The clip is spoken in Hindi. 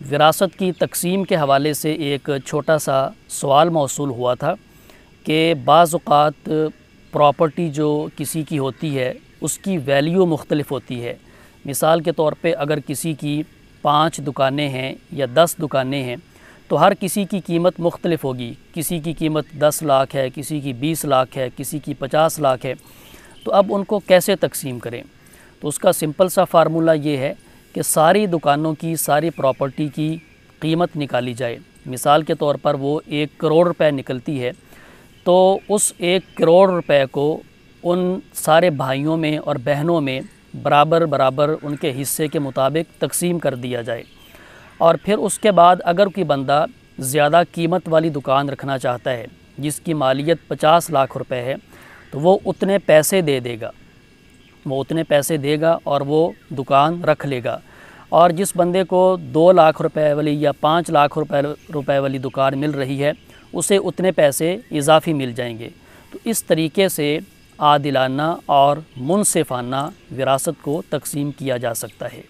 विरासत की तकसीम के हवाले से एक छोटा सा सवाल मौसूल हुआ था कि बाज़ औक़ात प्रॉपर्टी जो किसी की होती है उसकी वैल्यू मुख्तलिफ़ होती है। मिसाल के तौर पे अगर किसी की 5 दुकानें हैं या 10 दुकानें हैं तो हर किसी की कीमत मुख्तलिफ़ होगी। किसी की कीमत 10 लाख है, किसी की 20 लाख है, किसी की 50 लाख है। तो अब उनको कैसे तकसीम करें? तो उसका सिंपल सा फ़ार्मूला ये है कि सारी दुकानों की, सारी प्रॉपर्टी की कीमत निकाली जाए। मिसाल के तौर पर वो 1 करोड़ रुपए निकलती है तो उस 1 करोड़ रुपए को उन सारे भाइयों में और बहनों में बराबर बराबर उनके हिस्से के मुताबिक तकसीम कर दिया जाए। और फिर उसके बाद अगर कोई बंदा ज़्यादा कीमत वाली दुकान रखना चाहता है जिसकी मालियत 50 लाख रुपए है तो वो उतने पैसे दे देगा, वो उतने पैसे देगा और वो दुकान रख लेगा। और जिस बंदे को 2 लाख रुपए वाली या 5 लाख रुपए वाली दुकान मिल रही है उसे उतने पैसे इजाफ़ी मिल जाएंगे। तो इस तरीके से आदिलाना और मुनसिफ़ाना विरासत को तकसीम किया जा सकता है।